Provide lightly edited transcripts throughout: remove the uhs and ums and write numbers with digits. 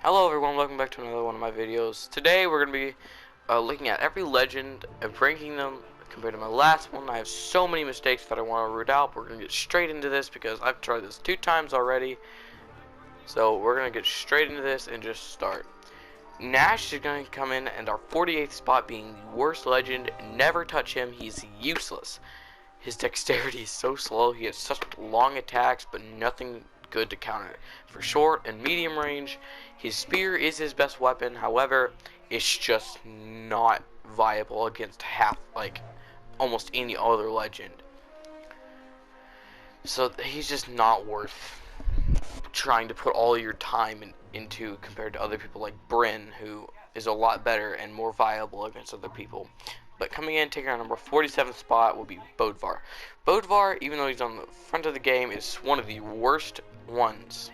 Hello everyone, welcome back to another one of my videos. Today we're going to be looking at every legend and ranking them compared to my last one. I have so many mistakes that I want to root out. We're going to get straight into this because I've tried this 2 times already. So we're going to get straight into this and just start. Nash is going to come in at our 48th spot, being the worst legend. Never touch him, he's useless. His dexterity is so slow, he has such long attacks but nothing good to counter it. For short and medium range, his spear is his best weapon. However, it's just not viable against almost any other legend. So he's just not worth trying to put all your time into compared to other people like Bryn, who is a lot better and more viable against other people. But coming in, taking our number 47th spot, will be Bodvar. Bodvar, even though he's on the front of the game, is one of the worst ones.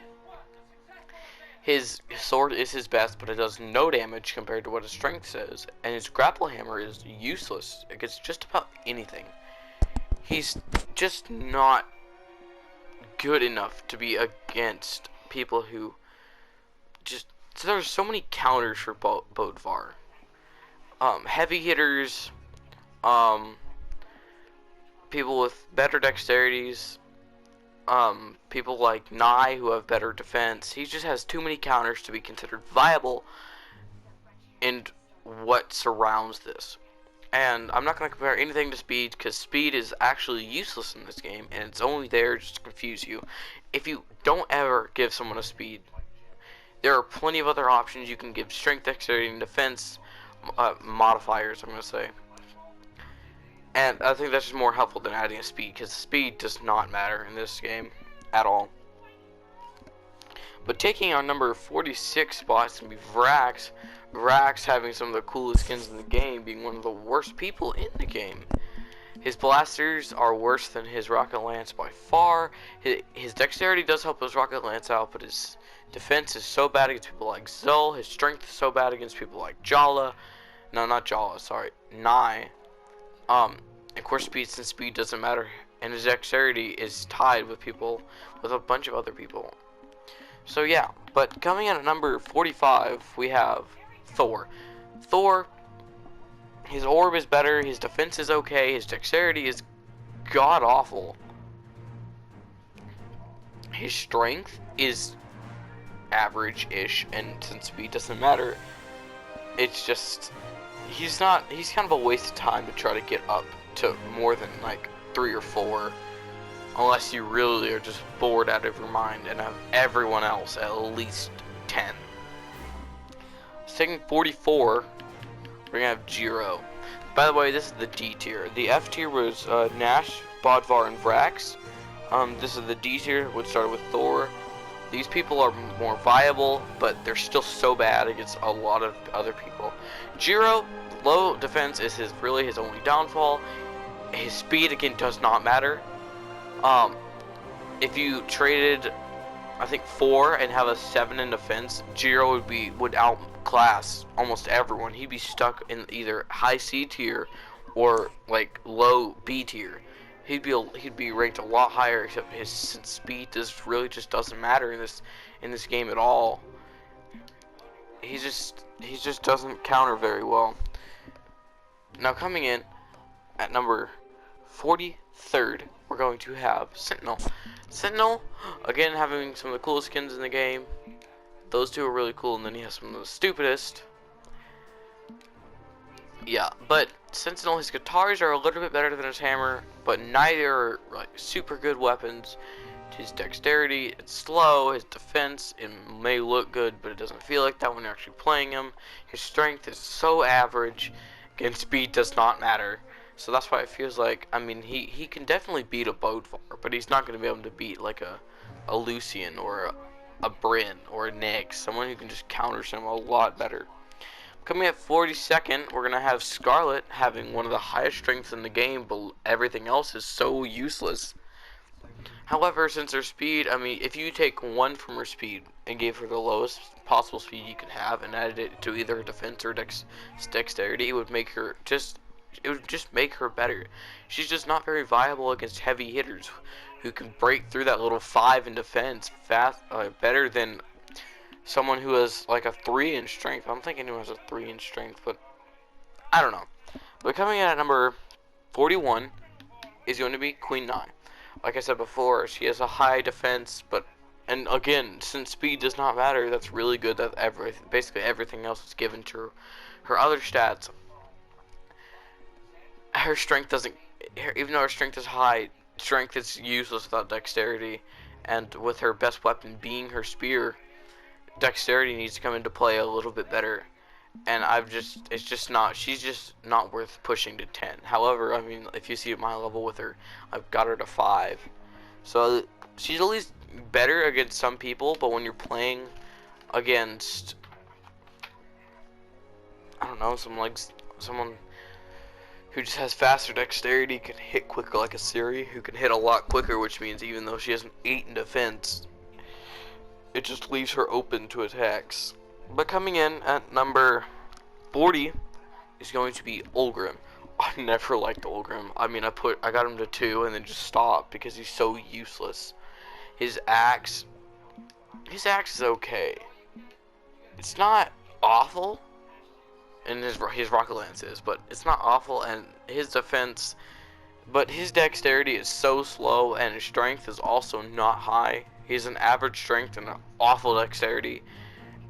His sword is his best, but it does no damage compared to what his strength says, and his grapple hammer is useless against just about anything. He's just not good enough to be against people who just... So there's so many counters for Bodvar. Heavy hitters, people with better dexterities, people like Nye who have better defense. He just has too many counters to be considered viable in what surrounds this. And I'm not going to compare anything to speed, because speed is actually useless in this game, and it's only there just to confuse you. If you don't ever give someone a speed, there are plenty of other options. You can give strength, dexterity, and defense modifiers, I'm going to say. And I think that's just more helpful than adding a speed, because speed does not matter in this game at all. But taking our number 46 spot is going to be Vrax. Vrax, having some of the coolest skins in the game, being one of the worst people in the game. His blasters are worse than his rocket lance by far. His dexterity does help his rocket lance out, but his defense is so bad against people like Zul. His strength is so bad against people like Jala. No, not Jala, sorry, Nye. Of course, since speed doesn't matter, and his dexterity is tied with a bunch of other people. So yeah, but coming in at number 45, we have Thor. Thor, his orb is better, his defense is okay, his dexterity is god-awful. His strength is average-ish, and since speed doesn't matter, it's just... he's kind of a waste of time to try to get up to more than like 3 or 4, unless you really are just bored out of your mind and have everyone else at least 10. Taking 44, we're gonna have Jiro. By the way, this is the D tier. The F tier was Nash, Bodvar, and Vrax. This is the D tier, which started with Thor. These people are more viable, but they're still so bad against a lot of other people. Jiro, low defense is really his only downfall. His speed, again, does not matter. If you traded, I think, 4 and have a 7 in defense, Jiro would outclass almost everyone. He'd be stuck in either high C tier or like low B tier. He'd be ranked a lot higher, except his speed just doesn't matter in this game at all. He just doesn't counter very well. Now coming in at number 43rd, we're going to have Sentinel. Sentinel, again, having some of the coolest skins in the game. Those two are really cool, and then he has some of the stupidest. Yeah, but Sentinel, his guitars are a little bit better than his hammer, but neither are like super good weapons. His dexterity, it's slow. His defense, it may look good, but it doesn't feel like that when you're actually playing him. His strength is so average, and speed does not matter. So that's why it feels like, I mean, he can definitely beat a Bodvar, but he's not going to be able to beat like a Lucian or a Bryn or a Nyx, someone who can just counter him a lot better. Coming at 42nd, we're going to have Scarlet, having one of the highest strengths in the game, but everything else is so useless. However, since her speed, I mean, if you take 1 from her speed and gave her the lowest possible speed you can have and added it to either her defense or dexterity, it would just make her better. She's just not very viable against heavy hitters who can break through that little 5 in defense better than someone who has like a 3 in strength. I'm thinking who has a 3 in strength, but I don't know. But coming in at number 41 is going to be Queen Nai. Like I said before, she has a high defense, and again, since speed does not matter, that's really good that basically everything else is given to her. Her other stats, her strength doesn't, even though her strength is high, strength is useless without dexterity, and with her best weapon being her spear, dexterity needs to come into play a little bit better. And she's just not worth pushing to 10. However, I mean, if you see my level with her, I've got her to 5. So she's at least better against some people, but when you're playing against, I don't know, someone who just has faster dexterity, can hit quicker like a Siri, who can hit a lot quicker, which means even though she has an 8 in defense, it just leaves her open to attacks. But coming in at number 40 is going to be Ulgrim. I never liked Ulgrim. I mean, I got him to 2 and then just stopped because he's so useless. His axe is okay. It's not awful, and his rocket lance is, but it's not awful. And his defense, but his dexterity is so slow, and his strength is also not high. He has an average strength and an awful dexterity.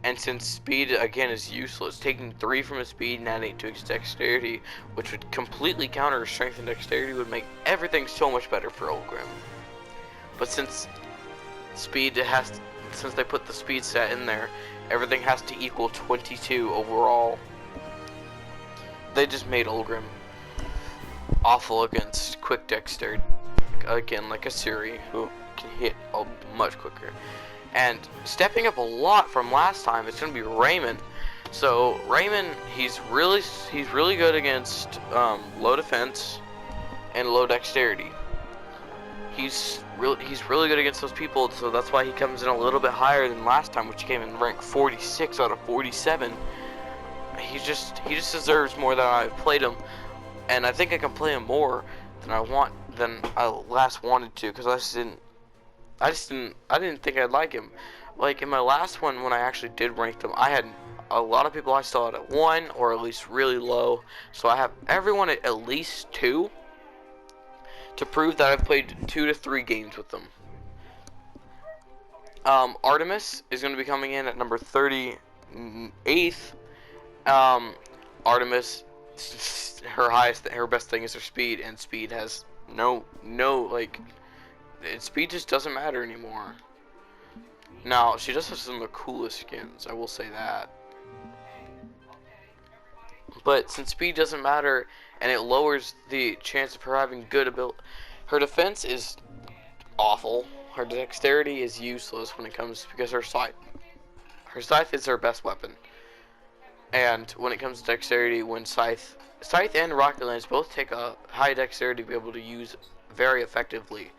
And since speed, again, is useless, taking 3 from his speed and adding it to his dexterity, which would completely counter his strength and dexterity, would make everything so much better for Ulgrim. But since they put the speed stat in there, everything has to equal 22 overall. They just made Ulgrim awful against quick dexterity. Again, like a Siri, who can hit much quicker. And stepping up a lot from last time, it's going to be Raymond. So Raymond, he's really good against low defense and low dexterity. He's really good against those people, so that's why he comes in a little bit higher than last time, which came in rank 46 out of 47. He just deserves more than I've played him, and I think I can play him more than I last wanted to, because I didn't think I'd like him. Like in my last one, when I actually did rank them, I had a lot of people I still had at 1 or at least really low. So I have everyone at least 2 to prove that I've played 2 to 3 games with them. Artemis is going to be coming in at number 38th. Artemis, her best thing is her speed, and speed has speed just doesn't matter anymore. Now, she does have some of the coolest skins, I will say that. But since speed doesn't matter, and it lowers the chance of her having good ability, her defense is awful. Her dexterity is useless when it comes, because her scythe is her best weapon. And when it comes to dexterity, when scythe and rocket lance both take a high dexterity to be able to use very effectively.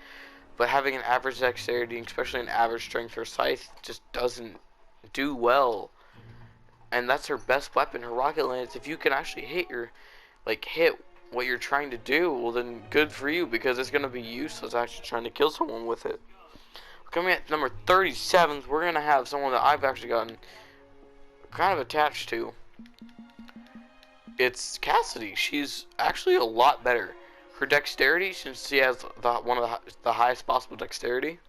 But having an average dexterity, especially an average strength, her scythe just doesn't do well. And that's her best weapon, her rocket lance. If you can actually hit what you're trying to do, well then good for you, because it's gonna be useless actually trying to kill someone with it. Coming at number 37, we're gonna have someone that I've actually gotten kind of attached to. It's Cassidy. She's actually a lot better. Her dexterity, since she has one of the highest possible dexterity.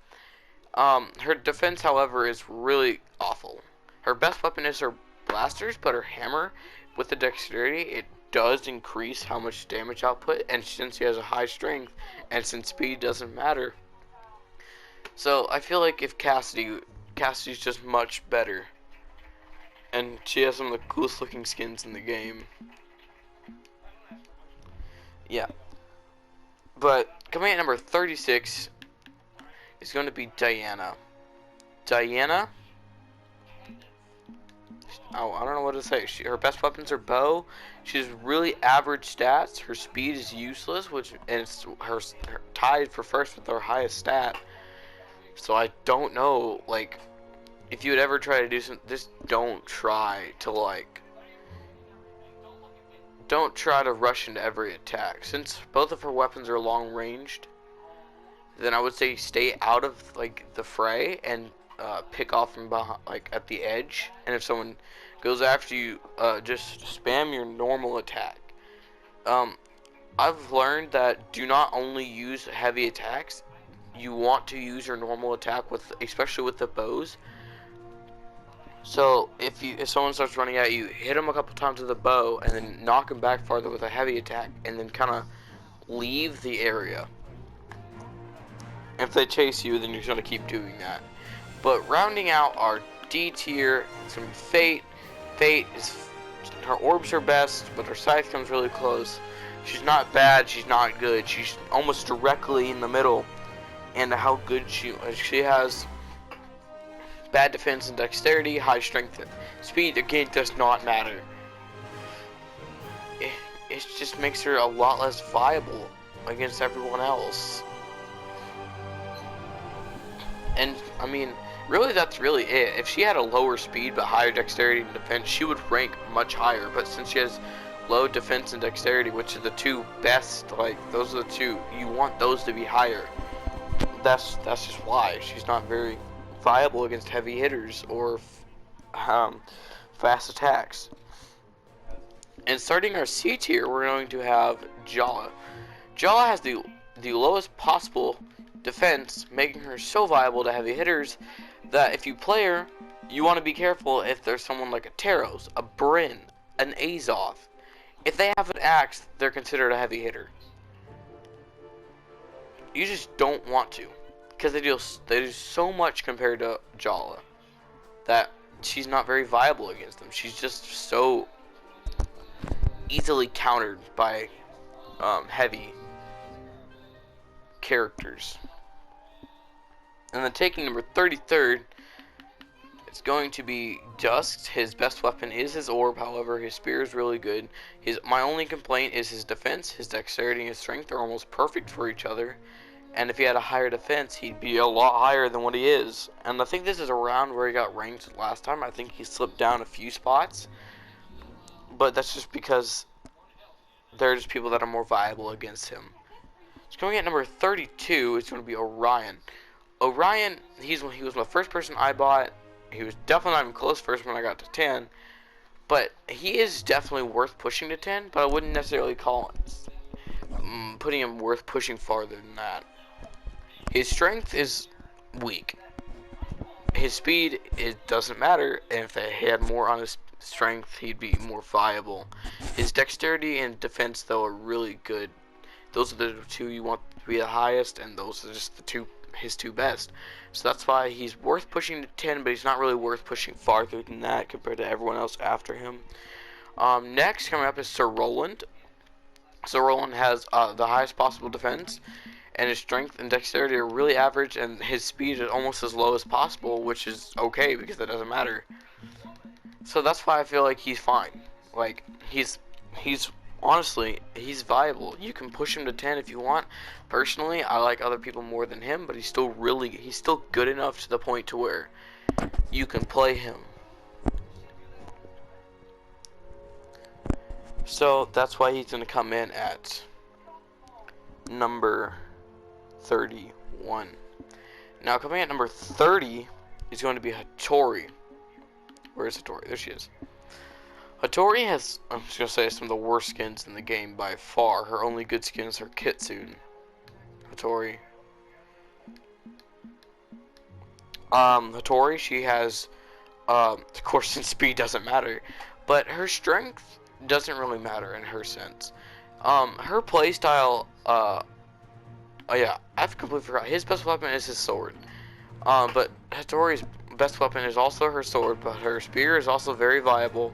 Her defense, however, is really awful. Her best weapon is her blasters, but her hammer, with the dexterity, it does increase how much damage output. And since she has a high strength, and since speed doesn't matter, so I feel like if Cassidy's just much better, and she has some of the coolest looking skins in the game. Yeah. But coming at number 36 is going to be Diana. Diana, I don't know what to say. Her best weapons are bow. She has really average stats. Her speed is useless, and it's her tied for first with her highest stat. So I don't know, like, if you would ever try to do something, just don't try to rush into every attack. Since both of her weapons are long ranged, then I would say stay out of the fray and pick off from behind, like at the edge, and if someone goes after you, just spam your normal attack. I've learned that do not only use heavy attacks. You want to use your normal attack with, especially with the bows. So if someone starts running at you, hit them a couple times with a bow, and then knock them back farther with a heavy attack, and then kind of leave the area. If they chase you, then you're going to keep doing that. But rounding out our D tier, some Fate. Fate is, her orbs are best, but her scythe comes really close. She's not bad, she's not good. She's almost directly in the middle. And how good she has bad defense and dexterity, high strength and speed. Again, does not matter. It just makes her a lot less viable against everyone else. And I mean, really, that's really it. If she had a lower speed but higher dexterity and defense, she would rank much higher. But since she has low defense and dexterity, which are the two best, like those are the two, you want those to be higher. That's just why she's not very viable against heavy hitters or fast attacks. And starting our C tier, we're going to have Brawlhalla. Brawlhalla has the lowest possible defense, making her so viable to heavy hitters that if you play her, you want to be careful if there's someone like a Taros, a Bryn, an Azov. If they have an axe, they're considered a heavy hitter. You just don't want to, because they do so much compared to Brawlhalla that she's not very viable against them. She's just so easily countered by heavy characters. And then taking number 33rd, it's going to be Dusk. His best weapon is his orb, however his spear is really good. My only complaint is his defense. His dexterity and his strength are almost perfect for each other. And if he had a higher defense, he'd be a lot higher than what he is. And I think this is around where he got ranked last time. I think he slipped down a few spots. But that's just because there are just people that are more viable against him. So coming at number 32, it's going to be Orion. Orion, he was my first person I bought. He was definitely not even close first when I got to 10. But he is definitely worth pushing to 10. But I wouldn't necessarily call putting him worth pushing farther than that. His strength is weak. His speed, it doesn't matter. And if he had more on his strength, he'd be more viable. His dexterity and defense, though, are really good. Those are the two you want to be the highest, and those are just his two best. So that's why he's worth pushing to 10, but he's not really worth pushing farther than that compared to everyone else after him. Next, coming up is Sir Roland. Sir Roland has the highest possible defense, and his strength and dexterity are really average, and his speed is almost as low as possible, which is okay because that doesn't matter. So that's why I feel like he's fine. Like, he's honestly, he's viable. You can push him to 10 if you want. Personally, I like other people more than him, but he's still good enough to the point to where you can play him. So that's why he's going to come in at number 31. Now coming at number 30 is going to be Hattori. Where is Hattori? There she is. Hattori has, I'm just going to say, some of the worst skins in the game by far. Her only good skins are Kitsune. Hattori. Hattori, she has, of course, since speed doesn't matter, but her strength doesn't really matter in her sense. Her playstyle, oh yeah, I've completely forgot. His best weapon is his sword. But Hattori's best weapon is also her sword, but her spear is also very viable.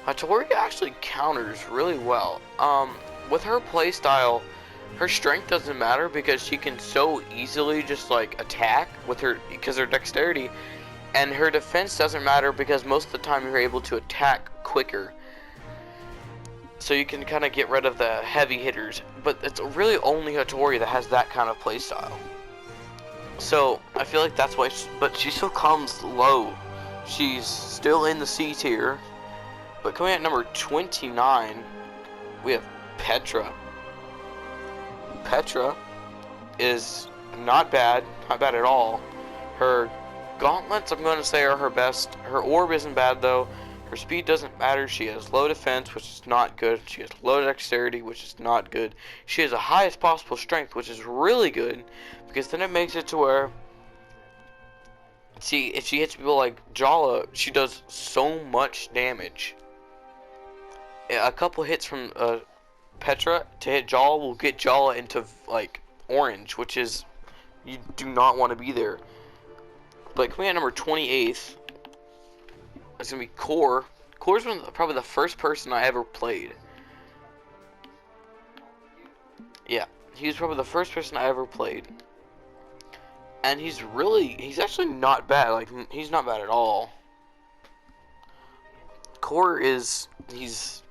Hattori actually counters really well. With her playstyle, her strength doesn't matter because she can so easily just like attack with her, because her dexterity, and her defense doesn't matter because most of the time you're able to attack quicker. So you can kind of get rid of the heavy hitters, but it's really only Hattori that has that kind of playstyle. So I feel like that's why, but she still comes low. She's still in the C tier. But coming at number 29, we have Petra. Petra is not bad at all. Her gauntlets, I'm going to say, are her best. Her orb isn't bad, though. Her speed doesn't matter. She has low defense, which is not good. She has low dexterity, which is not good. She has the highest possible strength, which is really good, because then it makes it to where, see, if she hits people like Brawlhalla, she does so much damage. A couple hits from Petra to hit Brawlhalla will get Brawlhalla into, like, orange, which is, you do not want to be there. But coming at number 28th, it's going to be Core. Core's probably the first person I ever played. Yeah, he was probably the first person I ever played. And he's actually not bad. Like, he's not bad at all. Core he's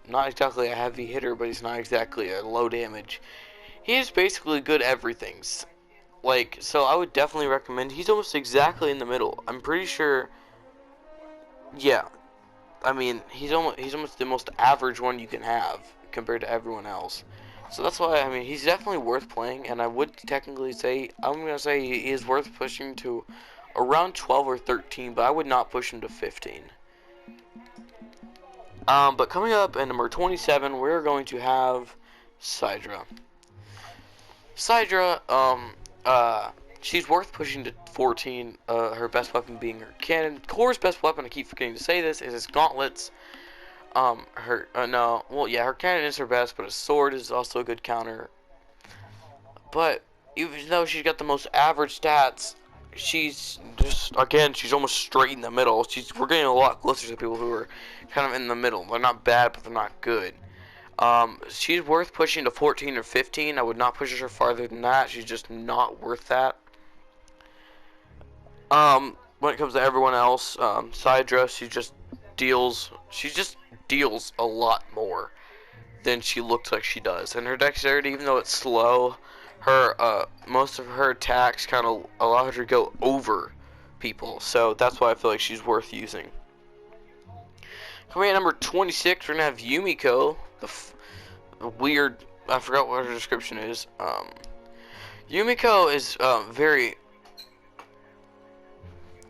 not exactly a heavy hitter, but he's not exactly a low damage. He's basically good everything. Like, so I would definitely recommend, he's almost exactly in the middle. I'm pretty sure, yeah. I mean, he's almost the most average one you can have compared to everyone else. So that's why, I mean, he's definitely worth playing, and I would technically say, I'm going to say he is worth pushing to around 12 or 13, but I would not push him to 15. But coming up at number 27, we're going to have Sidra. Sidra, she's worth pushing to 14, her best weapon being her cannon. Core's best weapon, I keep forgetting to say this, is his gauntlets. Her cannon is her best, but his sword is also a good counter. But even though she's got the most average stats, she's almost straight in the middle. We're getting a lot closer to people who are kind of in the middle. They're not bad, but they're not good. She's worth pushing to 14 or 15. I would not push her farther than that. She's just not worth that. When it comes to everyone else, Sidra, she just deals a lot more than she looks like she does. And her dexterity, even though it's slow, her most of her attacks kind of allow her to go over people. So that's why I feel like she's worth using. Coming at number 26, we're gonna have Yumiko, the weird, I forgot what her description is. Yumiko is very,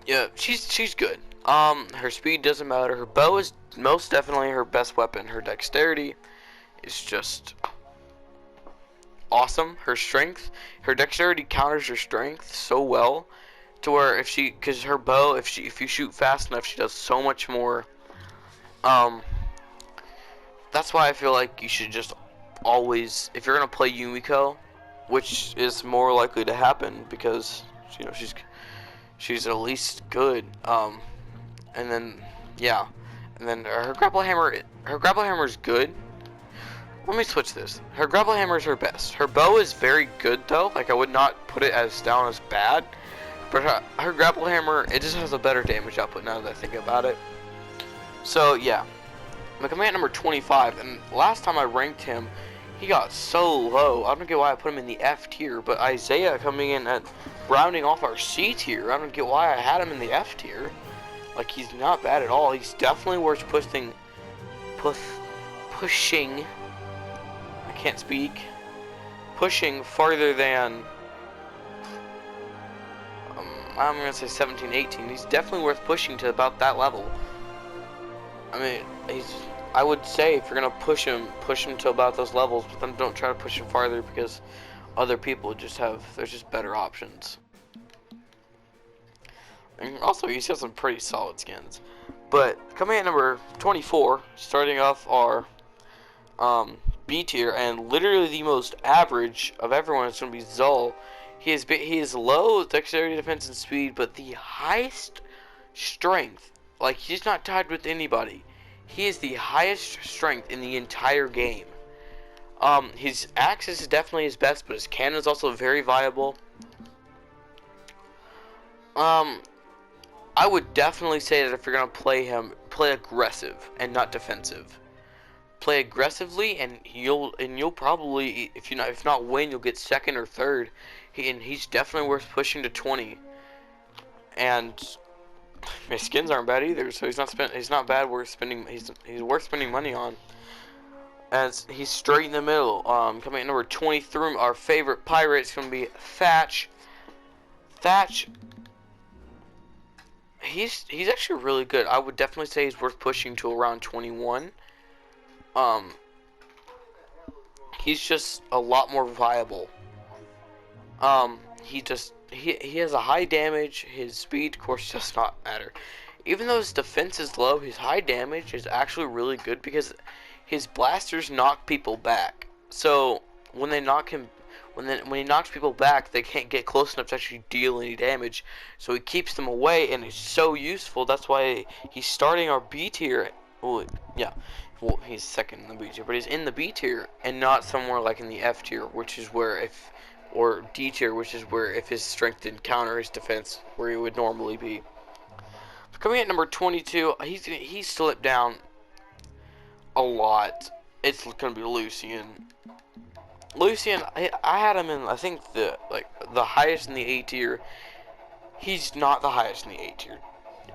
yeah, she's good. Her speed doesn't matter. Her bow is most definitely her best weapon. Her dexterity is just awesome. Her dexterity counters her strength so well, to where because her bow, if you shoot fast enough, she does so much more. That's why I feel like you should just always, if you're gonna play Yumiko, which is more likely to happen because she's at least good. And then her grapple hammer is good. Let me switch this. Her grapple hammer is her best. Her bow is very good though. Like, I would not put it as down as bad. But her grapple hammer, it just has a better damage output now that I think about it. So yeah. My command number 25, and last time I ranked him, he got so low. I don't get why I put him in the F tier, but Isaiah coming in at rounding off our C tier, I don't get why I had him in the F tier. Like, he's not bad at all. He's definitely worth pushing. I can't speak. Pushing farther than, I'm gonna say 17, 18. He's definitely worth pushing to about that level. I mean, I would say if you're gonna push him to about those levels, but then don't try to push him farther because other people there's just better options. And also, he's got some pretty solid skins. But coming at number 24, starting off our B tier, and literally the most average of everyone is going to be Zul. He is low dexterity, defense, and speed, but the highest strength. Like, he's not tied with anybody. He is the highest strength in the entire game. His axe is definitely his best, but his cannon is also very viable. I would definitely say that if you're gonna play him, play aggressive and not defensive. Play aggressively, and you'll probably, if not win, you'll get second or third. He's definitely worth pushing to 20. And his skins aren't bad either, so he's not bad worth spending. He's worth spending money on. As he's straight in the middle. Coming at number 23, our favorite pirate is gonna be Thatch. Thatch he's actually really good. I would definitely say he's worth pushing to around 21. Um, he's just a lot more viable. He has a high damage. His speed, of course, does not matter. Even though his defense is low, his high damage is actually really good because his blasters knock people back. So when they knock him, when he knocks people back, they can't get close enough to actually deal any damage. So he keeps them away, and it's so useful. That's why he's starting our B tier. Well, yeah, well, he's second in the B tier, but he's in the B tier and not somewhere like in the F tier, which is where or D tier, which is where if his strength didn't counter his defense, where he would normally be. Coming at number 22, he's slipped down a lot. It's gonna be Lucian. Lucian, I had him in, I think, the highest in the A tier. He's not the highest in the A tier.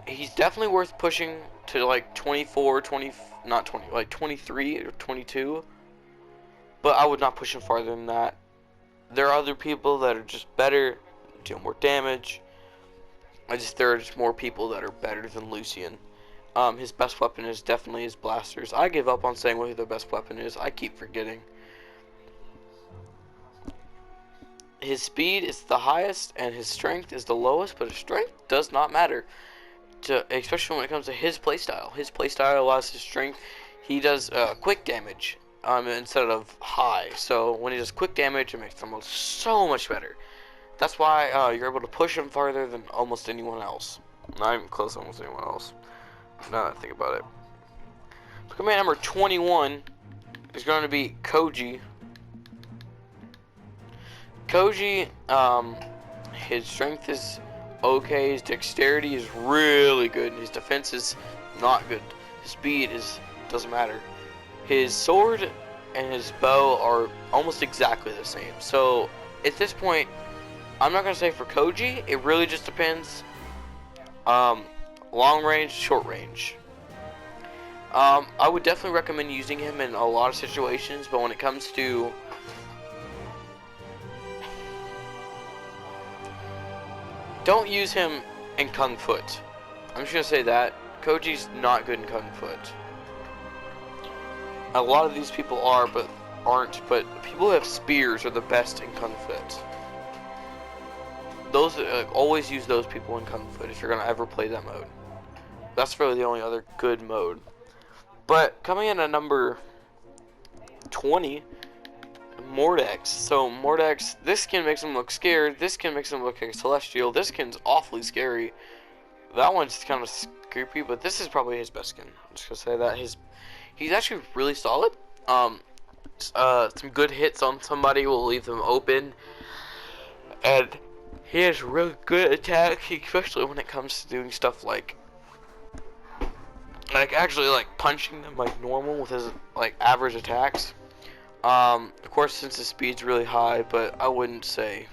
He's definitely worth pushing to like 24, 20, not 20, like 23 or 22. But I would not push him farther than that. There are other people that are just better, deal more damage. There are just more people that are better than Lucian. His best weapon is definitely his blasters. I give up on saying what the best weapon is. I keep forgetting. His speed is the highest and his strength is the lowest, but his strength does not matter, especially when it comes to his playstyle. His playstyle allows his strength. He does quick damage instead of high. So when he does quick damage, it makes them so much better. That's why you're able to push him farther than almost anyone else. Not even close to almost anyone else. Now that I think about it. Coming at number 21 is going to be Koji. Koji, his strength is okay, his dexterity is really good, his defense is not good, his speed doesn't matter. His sword and his bow are almost exactly the same. So at this point, I'm not gonna say for Koji, it really just depends. Long range, short range. I would definitely recommend using him in a lot of situations, but when it comes to don't use him in Kung Foot. I'm just gonna say that Koji's not good in Kung Foot. A lot of these people are, but aren't. But people who have spears are the best in Kung Foot. Those always use those people in Kung Foot if you're gonna ever play that mode. That's really the only other good mode. But coming in at number 20, Mordex. So Mordex, this skin makes him look scared. This skin makes him look like a celestial. This skin's awfully scary. That one's kind of creepy, but this is probably his best skin. I'm just gonna say that he's actually really solid. Some good hits on somebody will leave them open, and he has really good attacks, especially when it comes to doing stuff like actually like punching them like normal with his like average attacks. Of course, since his speed's really high, but I wouldn't say.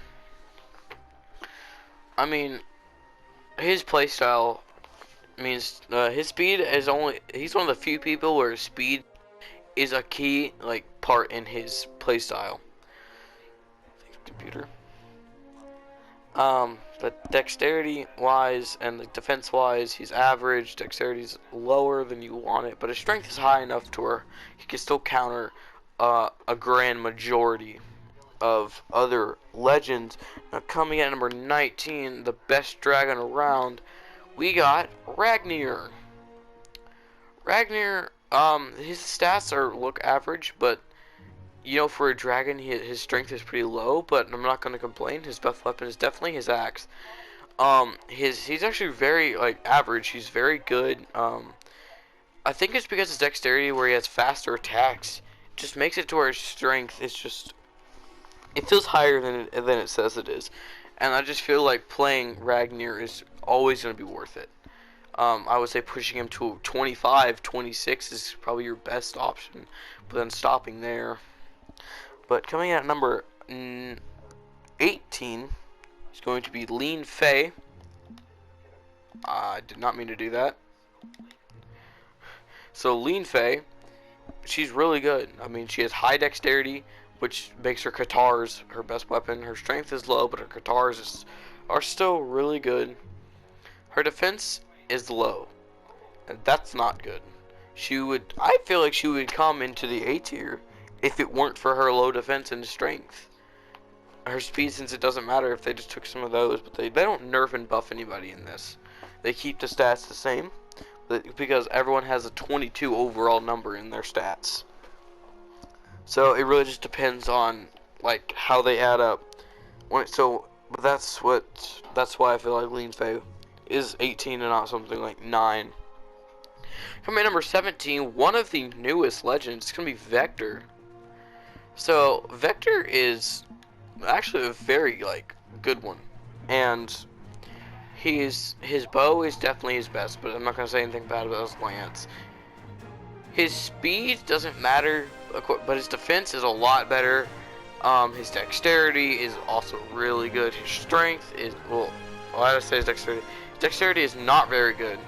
I mean, his playstyle means his speed is he's one of the few people where speed is a key like part in his playstyle. Computer. But dexterity wise and defense wise, he's average. Dexterity's lower than you want it, but his strength is high enough to where he can still counter a grand majority of other legends. Now coming at number 19, the best dragon around, we got Ragnir. Ragnir, his stats look average, but you know, for a dragon, his strength is pretty low, but I'm not gonna complain. His best weapon is definitely his axe. He's actually very average. He's very good. I think it's because his dexterity, where he has faster attacks, just makes it to where his strength is just, it feels higher than it says it is, and I just feel like playing Ragnir is always gonna be worth it. I would say pushing him to 25, 26 is probably your best option, but then stopping there. But coming at number 18 is going to be Lean Fei. I did not mean to do that. So Lean Fei, she's really good. I mean, she has high dexterity, which makes her katars her best weapon. Her strength is low, but her katars are still really good. Her defense is low, and that's not good. I feel like she would come into the A tier if it weren't for her low defense and strength. Her speed, since it doesn't matter if they just took some of those, but they don't nerf and buff anybody in this. They keep the stats the same, because everyone has a 22 overall number in their stats. So it really just depends on like how they add up. But that's why I feel like Lean Fae is 18 and not something like 9. Coming in number 17, one of the newest legends. It's gonna be Vector. So Vector is actually a very like good one, and his bow is definitely his best, but I'm not gonna say anything bad about his lance. His speed doesn't matter, but his defense is a lot better. His dexterity is also really good. His strength is I would say his dexterity. His dexterity is not very good,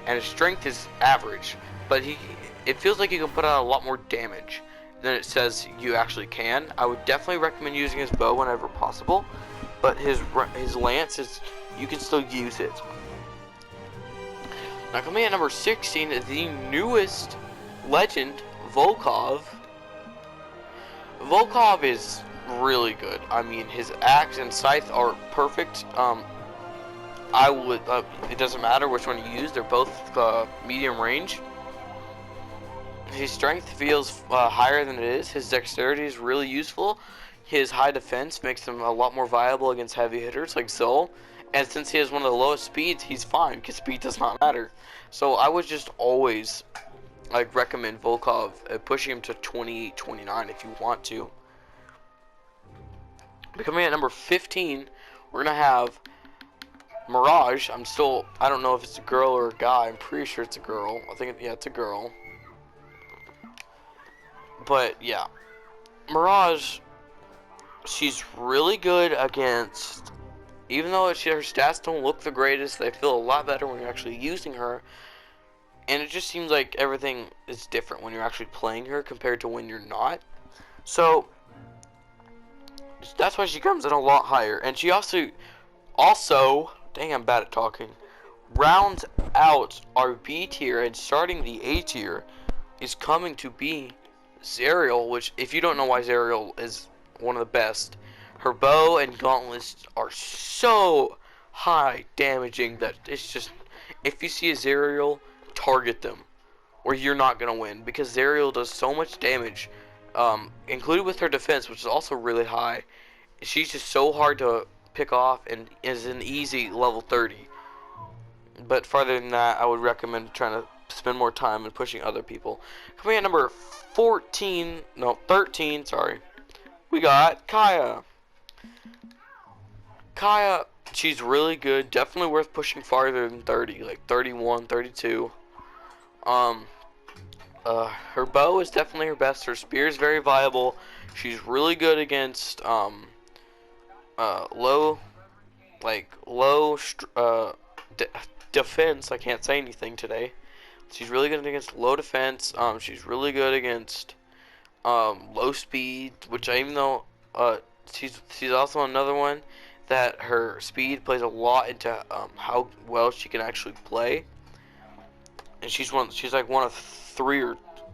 and his strength is average. But it feels like you can put out a lot more damage than it says you actually can. I would definitely recommend using his bow whenever possible, but his lance is, you can still use it. Now coming in at number 16, the newest legend, Volkov. Volkov is really good. I mean, his axe and scythe are perfect. It doesn't matter which one you use. They're both medium range. His strength feels higher than it is. His dexterity is really useful. His high defense makes him a lot more viable against heavy hitters like Zol. And since he has one of the lowest speeds, he's fine because speed does not matter. So I would just always recommend Volkov, pushing him to 28, 29 if you want to. Coming at number 15, we're gonna have Mirage. I don't know if it's a girl or a guy. I'm pretty sure it's a girl. It's a girl. But yeah, Mirage, she's really good against, even though her stats don't look the greatest, they feel a lot better when you're actually using her. And it just seems like everything is different when you're actually playing her compared to when you're not. So that's why she comes in a lot higher. And she also, dang, I'm bad at talking, rounds out our B tier, and starting the A tier is coming to be Zerial, which, if you don't know why Zerial is one of the best, her bow and gauntlets are so high damaging that it's just, if you see a Zerial, target them, or you're not gonna win, because Zerial does so much damage, included with her defense, which is also really high. She's just so hard to pick off and is an easy level 30. But farther than that, I would recommend trying to spend more time and pushing other people. Coming at number 13, sorry, we got Kaya. Kaya, she's really good, definitely worth pushing farther than 30, like 31, 32. Her bow is definitely her best. Her spear is very viable. She's really good against low defense. I can't say anything today. She's really good against low defense. She's really good against low speed, which she's also another one that her speed plays a lot into how well she can actually play. And she's like one of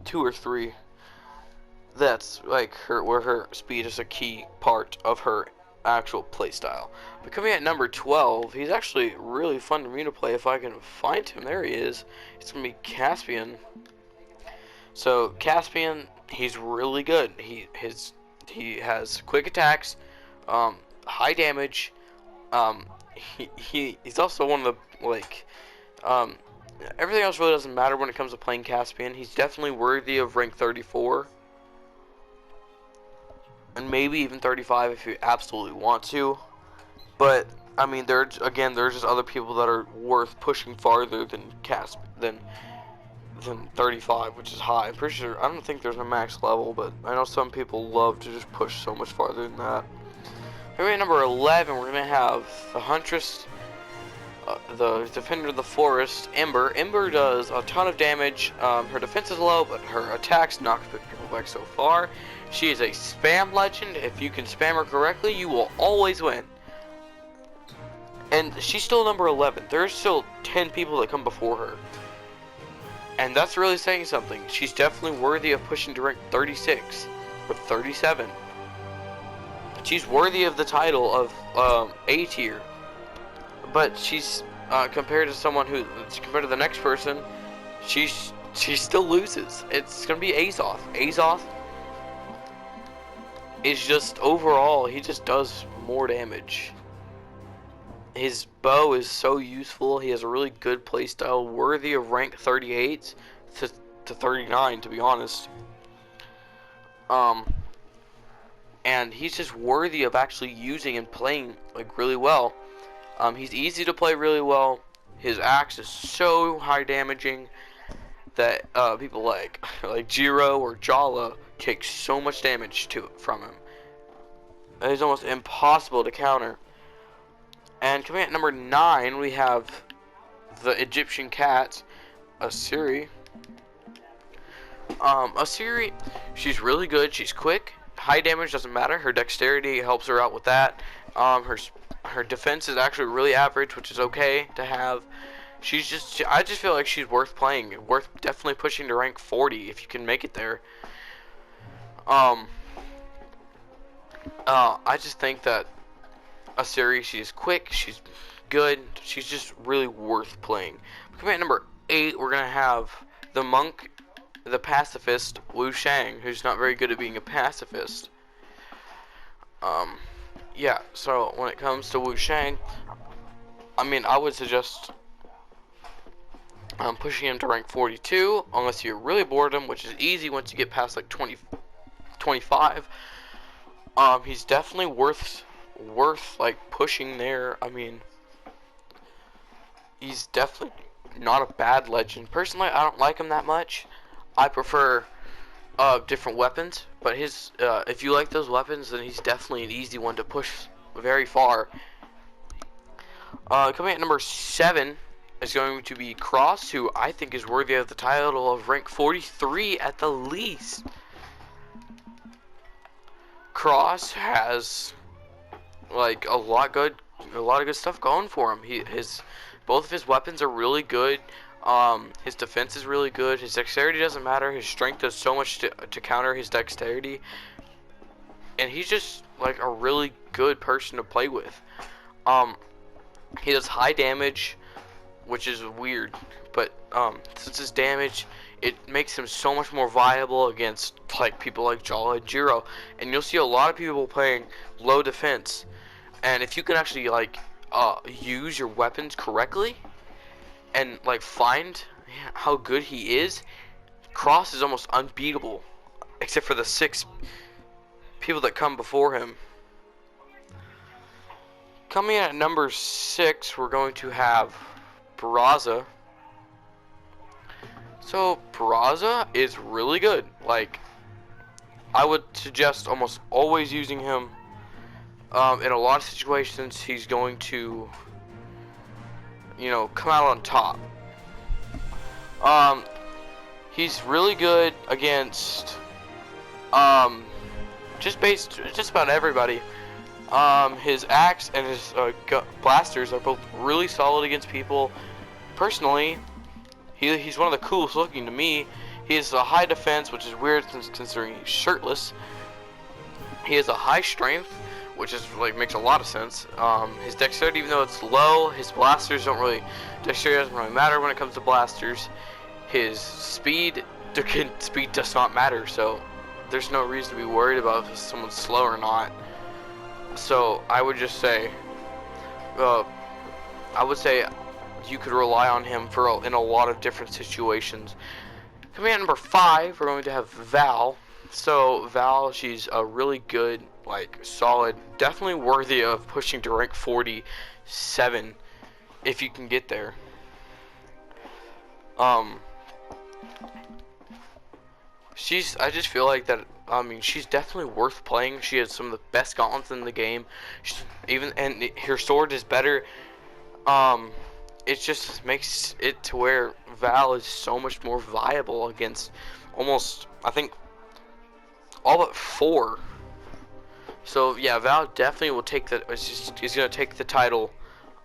two or three that's like where her speed is a key part of her actual play style. But coming at number 12, he's actually really fun for me to play if I can find him. There he is. It's gonna be Caspian. So Caspian, he's really good. He has quick attacks, high damage. He's also one of the everything else really doesn't matter when it comes to playing Caspian. He's definitely worthy of rank 34. And maybe even 35 if you absolutely want to. But I mean, there's just other people that are worth pushing farther than 35, which is high. I'm pretty sure, I don't think there's a max level, but I know some people love to just push so much farther than that. Maybe at number 11, we're gonna have the Huntress, the Defender of the Forest, Ember. Ember does a ton of damage. Her defense is low, but her attacks knock people back so far. She is a spam legend. If you can spam her correctly, you will always win. And she's still number 11. There's still 10 people that come before her. And that's really saying something. She's definitely worthy of pushing to rank 36 or 37. She's worthy of the title of A tier. But she's compared to someone who, compared to the next person, she still loses. It's gonna be Azoth. Azoth is just overall, he just does more damage. His bow is so useful. He has a really good playstyle, worthy of rank 38 to 39, to be honest. And he's just worthy of actually using and playing like really well. He's easy to play really well. His axe is so high damaging that people like Jiro or Brawlhalla take so much damage from him. It's almost impossible to counter. And coming at number 9, we have the Egyptian cat, Asiri. Asiri, she's really good. She's quick. High damage doesn't matter. Her dexterity helps her out with that. Her defense is actually really average, which is okay to have. I just feel like she's worth playing, worth definitely pushing to rank 40 if you can make it there. I just think that Asiri, she's quick, she's good, she's just really worth playing. Coming at number 8, we're gonna have the monk, the pacifist, Wu Shang, who's not very good at being a pacifist. Yeah, so when it comes to Wu Shang, I mean, I would suggest pushing him to rank 42, unless you're really bored of him, which is easy once you get past like 25. He's definitely worth like pushing there. I mean, he's definitely not a bad legend. Personally, I don't like him that much. I prefer different weapons, but his if you like those weapons, then he's definitely an easy one to push very far. Coming at number 7 is going to be Cross, who I think is worthy of the title of rank 43 at the least. Cross has like a lot of good stuff going for him. Both of his weapons are really good. His defense is really good. His dexterity doesn't matter. His strength does so much to counter his dexterity. And he's just like a really good person to play with. He does high damage, which is weird, but since his damage, it makes him so much more viable against like people like Brawlhalla and Jiro. And you'll see a lot of people playing low defense. And if you can actually like use your weapons correctly and like find how good he is, Cross is almost unbeatable, except for the 6 people that come before him. Coming in at number 6, we're going to have Brawlhalla. So Brawlhalla is really good. Like, I would suggest almost always using him. In a lot of situations, he's going to, come out on top. He's really good against just about everybody. His axe and his blasters are both really solid against people. Personally, he's one of the coolest looking to me. He has a high defense, which is weird considering he's shirtless. He has a high strength, which is like makes a lot of sense. His dexterity, even though it's low, his blasters dexterity doesn't really matter when it comes to blasters. His speed does not matter, so there's no reason to be worried about if someone's slow or not. So I would just say, you could rely on him in a lot of different situations. Coming at number 5, we're going to have Val. So Val, she's a really good, like solid, definitely worthy of pushing to rank 47 if you can get there. I just feel like that. I mean, she's definitely worth playing. She has some of the best gauntlets in the game. And her sword is better. It just makes it to where Val is so much more viable against almost, I think, all but 4. So yeah, Val definitely will take is going to take the title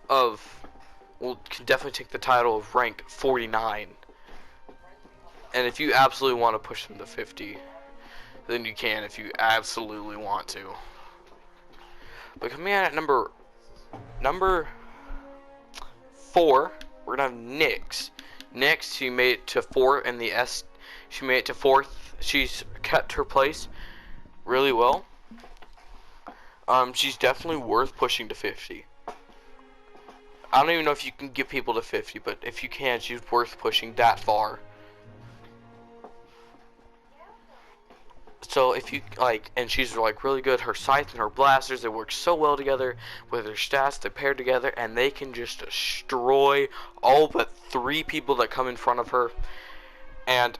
can definitely take the title of rank 49. And if you absolutely want to push them to 50, then you can if you absolutely want to. But coming in at number 4, we're gonna have Nyx. Nyx, she made it to 4 in the S. She made it to 4th. She's kept her place really well. She's definitely worth pushing to 50. I don't even know if you can get people to 50, but if you can, she's worth pushing that far. So if you like, and she's like really good, her scythe and her blasters, they work so well together with their stats, they pair together, and they can just destroy all but 3 people that come in front of her. And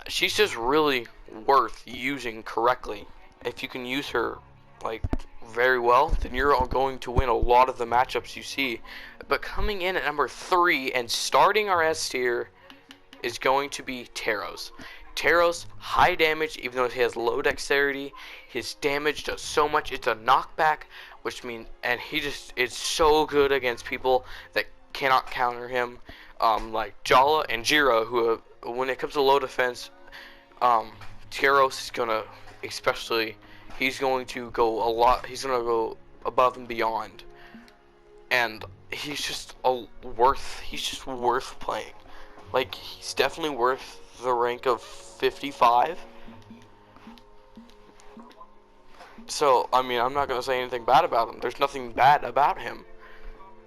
she's just really worth using correctly. If you can use her like very well, then you're going to win a lot of the matchups you see. But coming in at number 3 and starting our S tier is going to be Taros. Taros, high damage, even though he has low dexterity. His damage does so much. It's a knockback, which means, and he just is so good against people that cannot counter him, like Brawlhalla and Jiro, who, when it comes to low defense, Taros is gonna, he's going to go above and beyond, and he's just worth playing. Like, he's definitely worth the rank of 55. So, I'm not going to say anything bad about him. There's nothing bad about him.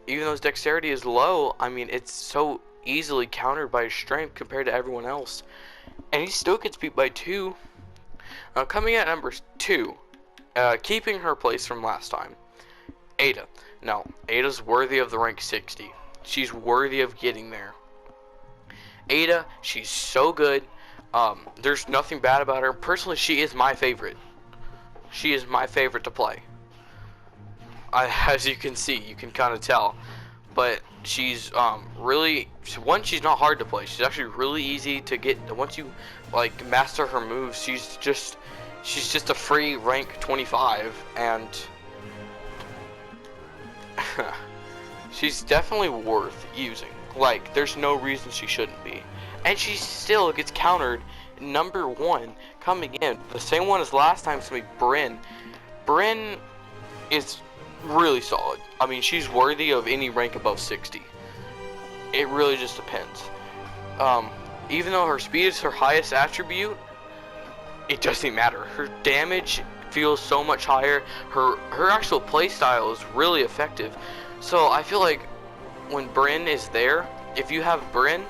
Even though his dexterity is low, it's so easily countered by his strength compared to everyone else. And he still gets beat by 2. Coming at number 2, keeping her place from last time, Ada. Now, Ada's worthy of the rank 60. She's worthy of getting there. Ada, she's so good. There's nothing bad about her. Personally, she is my favorite. She is my favorite to play. As you can see, you can kind of tell. But she's she's not hard to play. She's actually really easy to get. Once you like master her moves, she's just a free rank 25, and she's definitely worth using. Like, there's no reason she shouldn't be. And she still gets countered. Number 1 coming in, the same one as last time, it's gonna be Brynn. Brynn is really solid. She's worthy of any rank above 60. It really just depends. Even though her speed is her highest attribute, it doesn't matter. Her damage feels so much higher. Her actual playstyle is really effective. So I feel like when Brynn is there, if you have Brynn,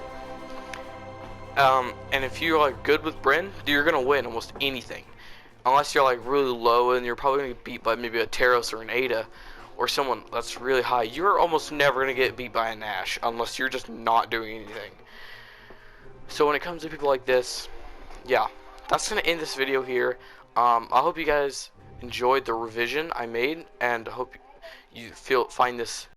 and if you're like good with Brynn, you're gonna win almost anything. Unless you're like really low and you're probably gonna get beat by maybe a Taros or an Ada or someone that's really high. You're almost never gonna get beat by a Nash unless you're just not doing anything. So when it comes to people like this, yeah, that's gonna end this video here. I hope you guys enjoyed the revision I made, and I hope you find this